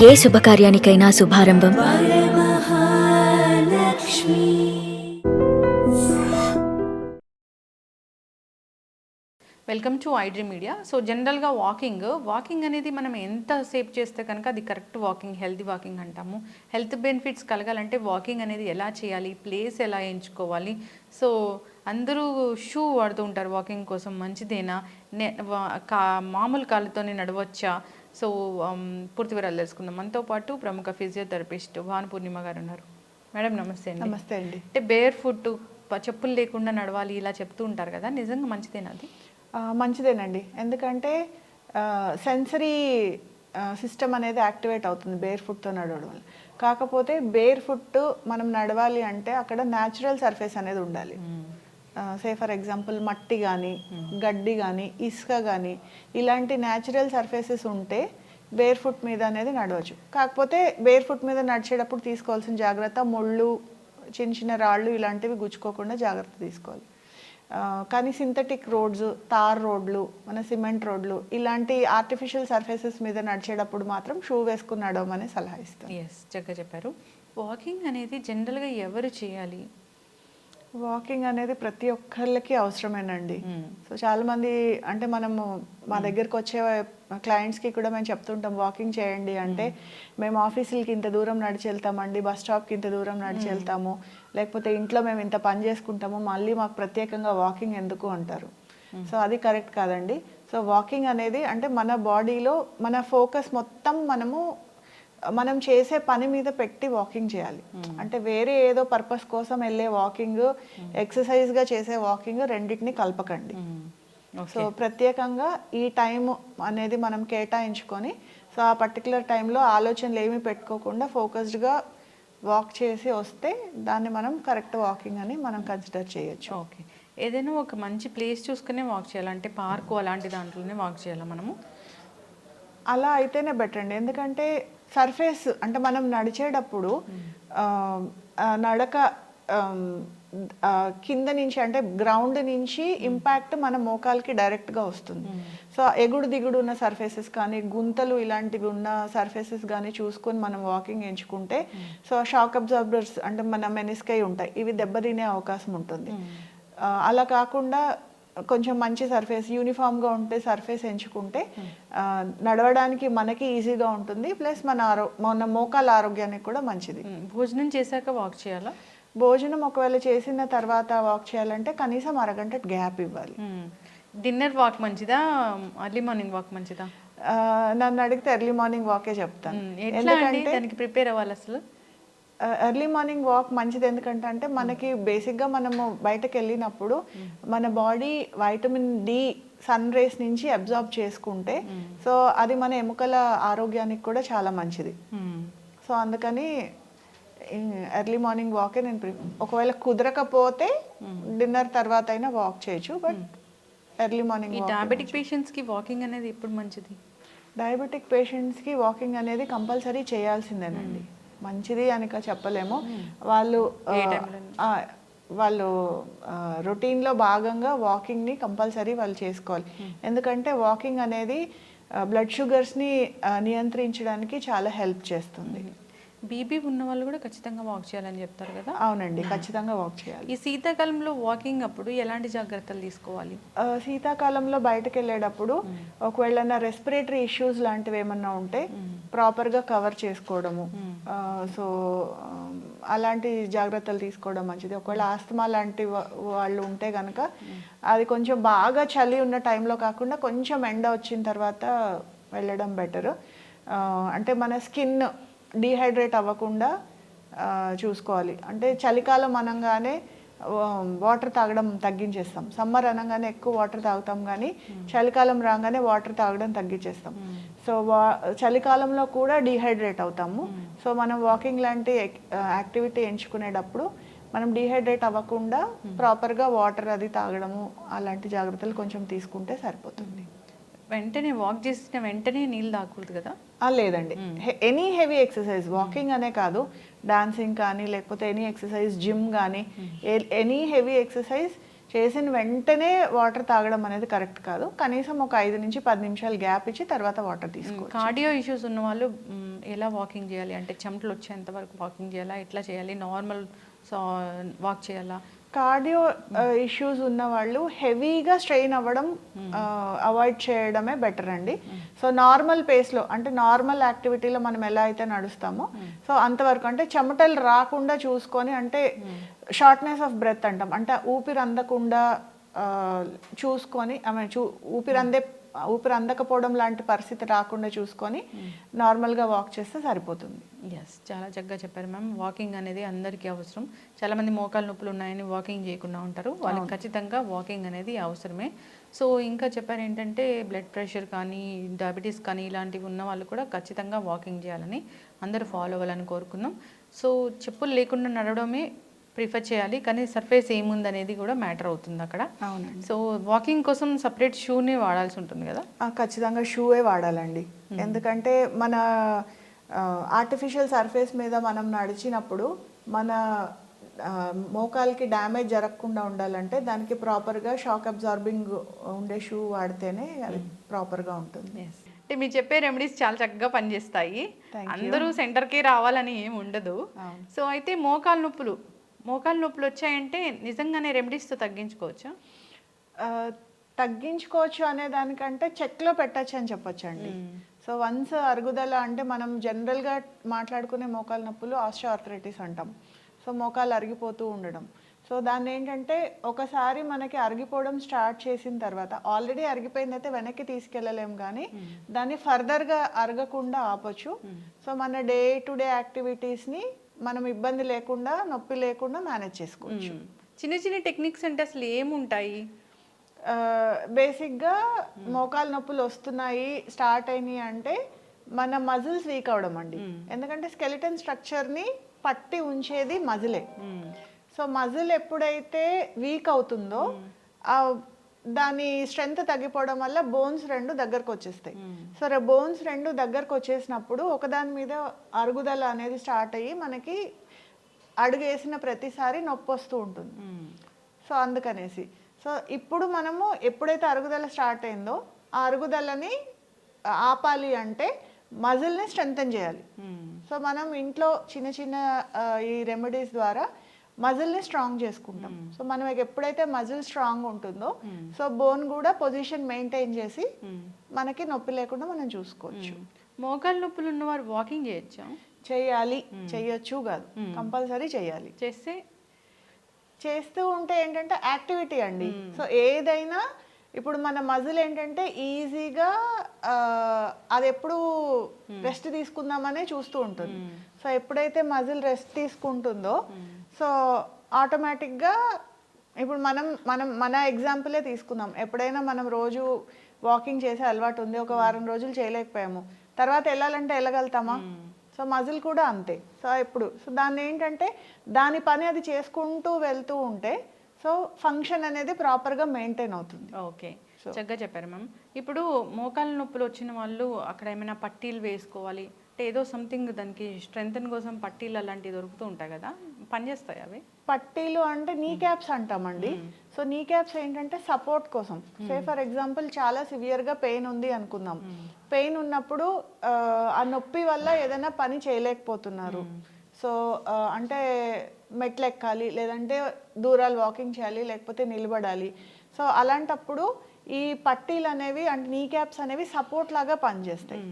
ఏ శుభకార్యానికైనా శుభారంభం welcome to iDream media. So జనరల్గా వాకింగ్ అనేది మనం ఎంత సేపు చేస్తే కనుక అది కరెక్ట్ వాకింగ్, హెల్తీ వాకింగ్ అంటాము. హెల్త్ బెనిఫిట్స్ కలగాలంటే వాకింగ్ అనేది ఎలా చేయాలి, ప్లేస్ ఎలా ఎంచుకోవాలి. సో అందరూ షూ వాడుతూ ఉంటారు వాకింగ్ కోసం, మంచిదేనా, మామూలు కాళ్ళతోనే నడవచ్చా? సో పూర్తి వివరాలు తెలుసుకుందాం. మనతో పాటు ప్రముఖ ఫిజియోథెరపిస్ట్ భాను పూర్ణిమ గారు ఉన్నారు. మేడం నమస్తే అండి. నమస్తే అండి. అంటే బేర్ ఫుట్, చెప్పులు లేకుండా నడవాలి ఇలా చెప్తూ ఉంటారు కదా, నిజంగా మంచిదేనా అది? మంచిదేనండి, ఎందుకంటే సెన్సరీ సిస్టమ్ అనేది యాక్టివేట్ అవుతుంది బేర్ ఫుట్తో నడవడం వల్ల. కాకపోతే బేర్ ఫుట్ మనం నడవాలి అంటే అక్కడ న్యాచురల్ సర్ఫేస్ అనేది ఉండాలి. సే ఫర్ ఎగ్జాంపుల్ మట్టి కానీ, గడ్డి కానీ, ఇసుక కానీ, ఇలాంటి న్యాచురల్ సర్ఫేసెస్ ఉంటే బేర్ ఫుట్ మీద అనేది నడవచ్చు. కాకపోతే బేర్ ఫుట్ మీద నడిచేటప్పుడు తీసుకోవాల్సిన జాగ్రత్త, ముళ్ళు, చిన్న చిన్న రాళ్ళు ఇలాంటివి గుచ్చుకోకుండా జాగ్రత్త తీసుకోవాలి. కానీ సింథటిక్ రోడ్స్, తార్ రోడ్లు, మన సిమెంట్ రోడ్లు, ఇలాంటి ఆర్టిఫిషియల్ సర్ఫేసెస్ మీద నడిచేటప్పుడు మాత్రం షూ వేసుకుని నడవమని సలహా ఇస్తాను. ఎస్, చక్కగా చెప్పారు. వాకింగ్ అనేది జనరల్గా ఎవరు చేయాలి? వాకింగ్ అనేది ప్రతి ఒక్కళ్ళకి అవసరమేనండి. సో చాలామంది అంటే మనము మా దగ్గరకు వచ్చే క్లయింట్స్కి కూడా మేము చెప్తుంటాం వాకింగ్ చేయండి అంటే, మేము ఆఫీసులకి ఇంత దూరం నడిచి వెళ్తామండి, బస్ స్టాప్కి ఇంత దూరం నడిచి వెళ్తాము, లేకపోతే ఇంట్లో మేము ఇంత పని చేసుకుంటాము, మళ్ళీ మాకు ప్రత్యేకంగా వాకింగ్ ఎందుకు అంటారు. సో అది కరెక్ట్ కాదండి. సో వాకింగ్ అనేది అంటే మన బాడీలో మన ఫోకస్ మొత్తం మనం చేసే పని మీద పెట్టి వాకింగ్ చేయాలి. అంటే వేరే ఏదో పర్పస్ కోసం వెళ్ళే వాకింగ్, ఎక్సర్సైజ్గా చేసే వాకింగ్ రెండింటిని కలపకండి. సో ప్రత్యేకంగా ఈ టైం అనేది మనం కేటాయించుకొని, సో ఆ పర్టికులర్ టైంలో ఆలోచనలు ఏమీ పెట్టుకోకుండా ఫోకస్డ్గా వాక్ చేసి వస్తే దాన్ని మనం కరెక్ట్ వాకింగ్ అని మనం కన్సిడర్ చేయొచ్చు. ఓకే, ఏదైనా ఒక మంచి ప్లేస్ చూసుకునే వాక్ చేయాలంటే పార్కు అలాంటి దాంట్లోనే వాక్ చేయాలా మనము? అలా అయితేనే బెటర్ అండి, ఎందుకంటే సర్ఫేస్ అంటే మనం నడిచేటప్పుడు నడక కింద నుంచి అంటే గ్రౌండ్ నుంచి ఇంపాక్ట్ మన మోకాలకి డైరెక్ట్గా వస్తుంది. సో ఎగుడు దిగుడు ఉన్న సర్ఫేసెస్ కానీ, గుంతలు ఇలాంటివి ఉన్న సర్ఫేసెస్ కానీ చూసుకొని మనం వాకింగ్ ఎంచుకుంటే, సో షాక్ అబ్జార్బర్స్ అంటే మన మెనిస్కై ఉంటాయి, ఇవి దెబ్బతినే అవకాశం ఉంటుంది. అలా కాకుండా కొంచెం మంచి సర్ఫేస్, యూనిఫామ్గా ఉంటే సర్ఫేస్ ఎంచుకుంటే నడవడానికి మనకి ఈజీగా ఉంటుంది, ప్లస్ మన మోకాల ఆరోగ్యానికి కూడా మంచిది. భోజనం చేశాక వాక్ చేయాలా? భోజనం ఒకవేళ చేసిన తర్వాత వాక్ చేయాలంటే కనీసం అరగంట గ్యాప్ ఇవ్వాలి. డిన్నర్ వాక్ మంచిదా, ఎర్లీ మార్నింగ్ వాక్ మంచిదా? నన్ను అడిగితే ఎర్లీ మార్నింగ్ వాకే చెప్తాను. ఎందుకంటే దానికి ప్రిపేర్ అవ్వాలి అసలు. ఎర్లీ మార్నింగ్ వాక్ మంచిది ఎందుకంటే మనకి బేసిక్గా మనము బయటకు వెళ్ళినప్పుడు మన body vitamin D sun rays నుంచి అబ్జార్బ్ చేసుకుంటే, సో అది మన ఎముకల ఆరోగ్యానికి కూడా చాలా మంచిది. సో అందుకని ఎర్లీ మార్నింగ్ వాకే నేను ఒకవేళ కుదరకపోతే డిన్నర్ తర్వాత అయినా వాక్ చేయొచ్చు, బట్ ఎర్లీ మార్నింగ్. డయాబెటిక్ పేషెంట్స్కి వాకింగ్ అనేది ఎప్పుడు మంచిది? డయాబెటిక్ పేషెంట్స్కి వాకింగ్ అనేది కంపల్సరీ చేయాల్సిందేనండి. మంచిది అనిక చెప్పలేము, వాళ్ళు రొటీన్లో భాగంగా వాకింగ్ని కంపల్సరీ వాళ్ళు చేసుకోవాలి. ఎందుకంటే వాకింగ్ అనేది బ్లడ్ షుగర్స్ని నియంత్రించడానికి చాలా హెల్ప్ చేస్తుంది. బీపీ ఉన్న వాళ్ళు కూడా ఖచ్చితంగా వాక్ చేయాలని చెప్తారు కదా? అవునండి, ఖచ్చితంగా వాక్ చేయాలి. ఈ శీతాకాలంలో వాకింగ్ అప్పుడు ఎలాంటి జాగ్రత్తలు తీసుకోవాలి? శీతాకాలంలో బయటకు వెళ్ళేటప్పుడు ఒకవేళ రెస్పిరేటరీ ఇష్యూస్ లాంటివి ఏమన్నా ఉంటే ప్రాపర్గా కవర్ చేసుకోవడము, సో అలాంటి జాగ్రత్తలు తీసుకోవడం మంచిది. ఒకవేళ ఆస్తమా లాంటి వాళ్ళు ఉంటే కనుక అది కొంచెం బాగా చలి ఉన్న టైంలో కాకుండా కొంచెం ఎండ వచ్చిన తర్వాత వెళ్ళడం బెటరు. అంటే మన స్కిన్ డీహైడ్రేట్ అవ్వకుండా చూసుకోవాలి. అంటే చలికాలం అనగానే వాటర్ తాగడం తగ్గించేస్తాం, సమ్మర్ అనగానే ఎక్కువ వాటర్ తాగుతాం, కానీ చలికాలం రాగానే వాటర్ తాగడం తగ్గించేస్తాం. సో చలికాలంలో కూడా డీహైడ్రేట్ అవుతాము. సో మనం వాకింగ్ లాంటి యాక్టివిటీ ఎంచుకునేటప్పుడు మనం డీహైడ్రేట్ అవ్వకుండా ప్రాపర్గా వాటర్ అది తాగడము అలాంటి జాగ్రత్తలు కొంచెం తీసుకుంటే సరిపోతుంది. వెంటనే వాక్ చేసిన వెంటనే నీళ్ళు తాగకూడదు కదా? లేదండి, ఎనీ హెవీ ఎక్సర్సైజ్, వాకింగ్ అనే కాదు, డాన్సింగ్ కానీ లేకపోతే ఎనీ ఎక్సర్సైజ్, జిమ్ కానీ ఎనీ హెవీ ఎక్సర్సైజ్ చేసిన వెంటనే వాటర్ తాగడం అనేది కరెక్ట్ కాదు. కనీసం ఒక 5 నుంచి 10 నిమిషాలు గ్యాప్ ఇచ్చి తర్వాత వాటర్ తీసుకోవచ్చు. కార్డియో ఇష్యూస్ ఉన్న వాళ్ళు ఎలా వాకింగ్ చేయాలి అంటే చెమటలు వచ్చేంత వరకు వాకింగ్ చేయాలా, ఎట్లా చేయాలి, నార్మల్ వాక్ చేయాలా? కార్డియో ఇష్యూస్ ఉన్న వాళ్ళు హెవీగా స్ట్రెయిన్ అవ్వడం అవాయిడ్ చేయడమే బెటర్ అండి. సో నార్మల్ పేస్లో అంటే నార్మల్ యాక్టివిటీలో మనం ఎలా అయితే నడుస్తామో సో అంతవరకు అంటే చెమటలు రాకుండా చూసుకొని, అంటే షార్ట్నెస్ ఆఫ్ బ్రెత్ అంటాం, అంటే ఊపిరి అందకుండా చూసుకొని ఊపిరి అందకపోవడం లాంటి పరిస్థితి రాకుండా చూసుకొని నార్మల్గా వాక్ చేస్తే సరిపోతుంది. ఎస్, చాలా చక్కగా చెప్పారు మ్యామ్. వాకింగ్ అనేది అందరికీ అవసరం. చాలామంది మోకాలు నొప్పులు ఉన్నాయని వాకింగ్ చేయకుండా ఉంటారు, వాళ్ళకి ఖచ్చితంగా వాకింగ్ అనేది అవసరమే. సో ఇంకా చెప్పారు ఏంటంటే బ్లడ్ ప్రెషర్ కానీ డయాబెటీస్ కానీ ఇలాంటివి ఉన్న వాళ్ళు కూడా ఖచ్చితంగా వాకింగ్ చేయాలని, అందరూ ఫాలో అవ్వాలని కోరుకుందాం. సో చెప్పులు లేకుండా నడవడమే ప్రిఫర్ చేయాలి, కానీ సర్ఫేస్ ఏముందనేది కూడా మ్యాటర్ అవుతుంది అక్కడ. అవునండి. సో వాకింగ్ కోసం సపరేట్ షూనే వాడాల్సి ఉంటుంది కదా? ఖచ్చితంగా షూవే వాడాలండి. ఎందుకంటే మన ఆర్టిఫిషియల్ సర్ఫేస్ మీద మనం నడిచినప్పుడు మన మోకాలకి డ్యామేజ్ జరగకుండా ఉండాలంటే దానికి ప్రాపర్గా షాక్ అబ్జార్బింగ్ ఉండే షూ వాడితేనే అది ప్రాపర్గా ఉంటుంది. అంటే మీరు చెప్పే రెమెడీస్ చాలా చక్కగా పనిచేస్తాయి. అందరూ సెంటర్కి రావాలని ఏమి ఉండదు. సో అయితే మోకాలు నొప్పులు వచ్చాయంటే నిజంగానే రెమెడీస్తో తగ్గించుకోవచ్చా? తగ్గించుకోవచ్చు అనే దానికంటే చెక్లో పెట్టచ్చు అని చెప్పొచ్చు అండి. సో వన్స్ అరుగుదల అంటే మనం జనరల్గా మాట్లాడుకునే మోకాలు నొప్పులు ఆస్టియోఆర్థరైటిస్ అంటాం. సో మోకాలు అరిగిపోతూ ఉండడం. సో దాన్ని ఏంటంటే ఒకసారి మనకి అరిగిపోవడం స్టార్ట్ చేసిన తర్వాత, ఆల్రెడీ అరిగిపోయిందైతే వెనక్కి తీసుకెళ్ళలేం కానీ దాన్ని ఫర్దర్గా అరగకుండా ఆపొచ్చు. సో మన డే టు డే యాక్టివిటీస్ని మనం ఇబ్బంది లేకుండా, నొప్పి లేకుండా మేనేజ్ చేసుకోవచ్చు. చిన్న చిన్న టెక్నిక్స్ అంటే అసలు ఏముంటాయి? బేసిక్గా మోకాలు నొప్పులు వస్తున్నాయి, స్టార్ట్ అయినాయి అంటే మన మజిల్స్ వీక్ అవడం అండి. ఎందుకంటే స్కెలిటన్ స్ట్రక్చర్ని పట్టి ఉంచేది మజిలే. సో మజిల్ ఎప్పుడైతే వీక్ అవుతుందో దాని స్ట్రెంగ్త్ తగ్గిపోవడం వల్ల బోన్స్ రెండు దగ్గరకు వచ్చేస్తాయి. సో బోన్స్ రెండు దగ్గరకు వచ్చేసినప్పుడు ఒకదాని మీద అరుగుదల అనేది స్టార్ట్ అయ్యి మనకి అడుగు వేసిన ప్రతిసారి నొప్పి వస్తూ ఉంటుంది. సో అందుకనేసి సో ఇప్పుడు మనము ఎప్పుడైతే అరుగుదల స్టార్ట్ అయిందో ఆ అరుగుదలని ఆపాలి అంటే మజిల్ని స్ట్రెంగ్తన్ చేయాలి. సో మనం ఇంట్లో చిన్న చిన్న ఈ రెమెడీస్ ద్వారా మజిల్ని స్ట్రాంగ్ చేసుకుంటాం. సో మనం ఎప్పుడైతే మజిల్ స్ట్రాంగ్ ఉంటుందో సో బోన్ కూడా పొజిషన్ మెయింటైన్ చేసి మనకి నొప్పి లేకుండా మనం చూసుకోవచ్చు. మోకాలు నొప్పులు ఉన్నవారు వాకింగ్ చేయొచ్చా? చేయాలి, చేయొచ్చు కాదు, కంపల్సరీ చేయాలి. చేస్తూ ఉంటే ఏంటంటే యాక్టివిటీ అండి. సో ఏదైనా ఇప్పుడు మన మజిల్ ఏంటంటే ఈజీగా అది ఎప్పుడు రెస్ట్ తీసుకుందామనే చూస్తూ ఉంటుంది. సో ఎప్పుడైతే మజిల్ రెస్ట్ తీసుకుంటుందో సో ఆటోమేటిక్గా ఇప్పుడు మన ఎగ్జాంపులే తీసుకుందాం. ఎప్పుడైనా మనం రోజు వాకింగ్ చేసే అలవాటు ఉంది, ఒక వారం రోజులు చేయలేకపోయాము, తర్వాత వెళ్ళాలంటే వెళ్ళగలుగుతామా? సో మజిల్ కూడా అంతే. సో దాన్ని ఏంటంటే దాని పని అది చేసుకుంటూ వెళ్తూ ఉంటే సో ఫంక్షన్ అనేది ప్రాపర్గా మెయింటైన్ అవుతుంది. ఓకే, చక్కగా చెప్పారు మ్యామ్. ఇప్పుడు మోకాలు నొప్పులు వచ్చిన వాళ్ళు అక్కడ ఏమైనా పట్టీలు వేసుకోవాలి అంటే ఏదో సంథింగ్ దానికి స్ట్రెంగ్తన్ కోసం పట్టీలు అలాంటివి దొరుకుతూ ఉంటాయి కదా, పనిచేస్తాయి అవి? పట్టీలు అంటే నీ క్యాప్స్ అంటామండి. సో నీ క్యాప్స్ ఏంటంటే సపోర్ట్ కోసం. సే ఫర్ ఎగ్జాంపుల్ చాలా సివియర్గా పెయిన్ ఉంది అనుకుందాం. పెయిన్ ఉన్నప్పుడు ఆ నొప్పి వల్ల ఏదైనా పని చేయలేకపోతున్నారు. సో అంటే మెట్లు ఎక్కాలి, లేదంటే దూరాలు వాకింగ్ చేయాలి, లేకపోతే నిలబడాలి. సో అలాంటప్పుడు ఈ పట్టీలు అనేవి అంటే నీ క్యాప్స్ అనేవి సపోర్ట్ లాగా పనిచేస్తాయి.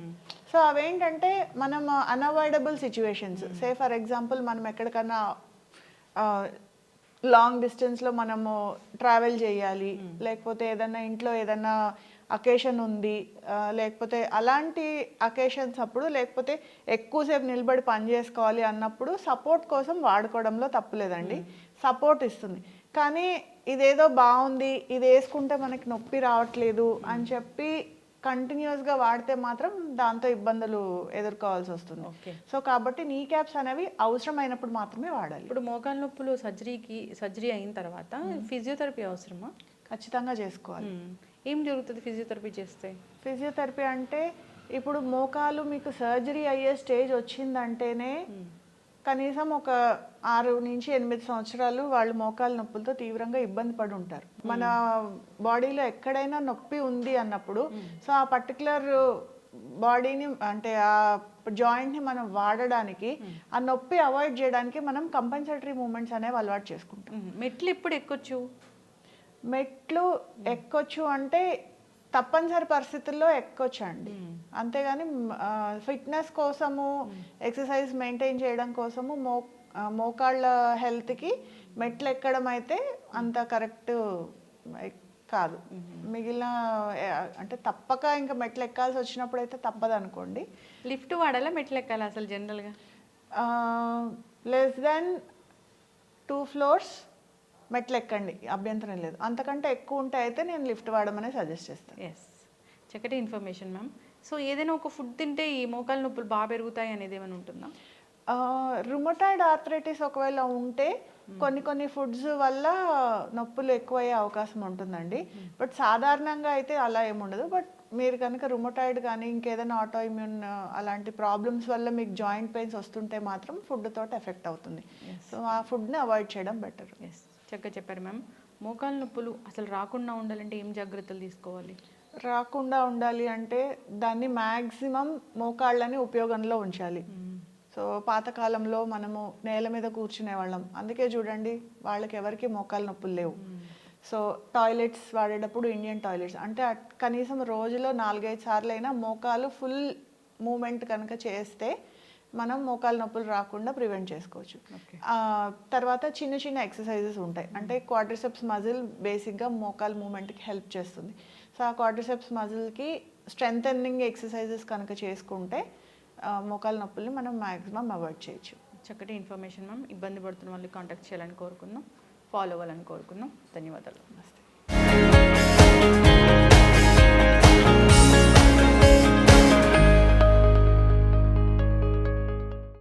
సో అవేంటంటే మనం unavoidable situations, say for example మనం ఎక్కడికన్నా లాంగ్ డిస్టెన్స్లో మనము ట్రావెల్ చేయాలి, లేకపోతే ఏదన్నా ఇంట్లో ఏదన్నా అకేషన్ ఉంది, లేకపోతే అలాంటి అకేషన్స్ అప్పుడు, లేకపోతే ఎక్కువసేపు నిలబడి పని చేసుకోవాలి అన్నప్పుడు సపోర్ట్ కోసం వాడుకోవడంలో తప్పులేదండి. సపోర్ట్ ఇస్తుంది. కానీ ఇదేదో బాగుంది, ఇది వేసుకుంటే మనకి నొప్పి రావట్లేదు అని చెప్పి కంటిన్యూస్గా వాడితే మాత్రం దాంతో ఇబ్బందులు ఎదుర్కోవాల్సి వస్తుంది. సో కాబట్టి నీ క్యాప్స్ అనేవి అవసరమైనప్పుడు మాత్రమే వాడాలి. ఇప్పుడు మోకాలు నొప్పులు సర్జరీ అయిన తర్వాత ఫిజియోథెరపీ అవసరమా? ఖచ్చితంగా చేసుకోవాలి. ఏం జరుగుతుంది ఫిజియోథెరపీ చేస్తే? ఫిజియోథెరపీ అంటే ఇప్పుడు మోకాలు మీకు సర్జరీ అయ్యే స్టేజ్ వచ్చిందంటేనే కనీసం ఒక 6 నుంచి 8 సంవత్సరాలు వాళ్ళు మోకాలు నొప్పులతో తీవ్రంగా ఇబ్బంది పడి ఉంటారు. మన బాడీలో ఎక్కడైనా నొప్పి ఉంది అన్నప్పుడు సో ఆ పర్టికులర్ బాడీని అంటే ఆ జాయింట్ని మనం వాడడానికి ఆ నొప్పి అవాయిడ్ చేయడానికి మనం కంపన్సేటరీ మూమెంట్స్ అనేవి అలవాటు చేసుకుంటాం. మెట్లు ఎప్పుడు ఎక్కొచ్చు? మెట్లు ఎక్కొచ్చు అంటే తప్పనిసరి పరిస్థితుల్లో ఎక్కొచ్చు అండి. అంతేగాని ఫిట్నెస్ కోసము ఎక్సర్సైజ్ మెయింటైన్ చేయడం కోసము మోకాళ్ళ హెల్త్కి మెట్లు ఎక్కడం అయితే అంత కరెక్ట్ కాదు. మిగిలిన అంటే తప్పక ఇంకా మెట్లు ఎక్కాల్సి వచ్చినప్పుడు అయితే తప్పదు అనుకోండి. లిఫ్ట్ వాడాలా మెట్లు ఎక్కాలా అసలు జనరల్గా? లెస్ దెన్ 2 floors మెట్లు ఎక్కండి, అభ్యంతరం లేదు. అంతకంటే ఎక్కువ ఉంటే అయితే నేను లిఫ్ట్ వాడమని సజెస్ట్ చేస్తాను. ఎస్, చక్కటి ఇన్ఫర్మేషన్ మ్యామ్. సో ఏదైనా ఒక ఫుడ్ తింటే ఈ మోకాలు నొప్పులు బాగా పెరుగుతాయి అనేది ఏమైనా ఉంటుందా? రుమటాయిడ్ ఆర్థరైటిస్ ఒకవేళ ఉంటే కొన్ని ఫుడ్స్ వల్ల నొప్పులు ఎక్కువయ్యే అవకాశం ఉంటుందండి. బట్ సాధారణంగా అయితే అలా ఏముండదు. బట్ మీరు కనుక రుమటాయిడ్ కానీ ఇంకేదైనా ఆటో ఇమ్యూన్ అలాంటి ప్రాబ్లమ్స్ వల్ల మీకు జాయింట్ పెయిన్స్ వస్తుంటే మాత్రం ఫుడ్ తోటి ఎఫెక్ట్ అవుతుంది. సో ఆ ఫుడ్ని అవాయిడ్ చేయడం బెటర్. ఎస్, చక్కగా చెప్పారు మ్యామ్. మోకాలు నొప్పులు అసలు రాకుండా ఉండాలంటే ఏం జాగ్రత్తలు తీసుకోవాలి? రాకుండా ఉండాలి అంటే దాన్ని మ్యాక్సిమం మోకాళ్ళని ఉపయోగంలో ఉంచాలి. సో పాతకాలంలో మనము నేల మీద కూర్చునే వాళ్ళం, అందుకే చూడండి వాళ్ళకి ఎవరికి మోకాలు నొప్పులు లేవు. సో టాయిలెట్స్ వాడేటప్పుడు ఇండియన్ టాయిలెట్స్ అంటే కనీసం రోజులో 4-5 సార్లు అయినా మోకాలు ఫుల్ మూమెంట్ కనుక చేస్తే మనం మోకాలు నొప్పులు రాకుండా ప్రివెంట్ చేసుకోవచ్చు. తర్వాత చిన్న చిన్న ఎక్సర్సైజెస్ ఉంటాయి. అంటే క్వాడ్రిసెప్స్ మజిల్ బేసిక్గా మోకాలు మూమెంట్కి హెల్ప్ చేస్తుంది. సో ఆ క్వాడ్రిసెప్స్ మజిల్కి స్ట్రెంథెనింగ్ ఎక్సర్సైజెస్ కనుక చేసుకుంటే మోకాలు నొప్పుల్ని మనం మ్యాక్సిమం అవాయిడ్ చేయొచ్చు. చక్కటి ఇన్ఫర్మేషన్ మ్యామ్. ఇబ్బంది పడుతున్న వాళ్ళు కాంటాక్ట్ చేయాలని కోరుకుందాం, ఫాలో అవ్వాలని కోరుకుందాం. ధన్యవాదాలు. నమస్తే.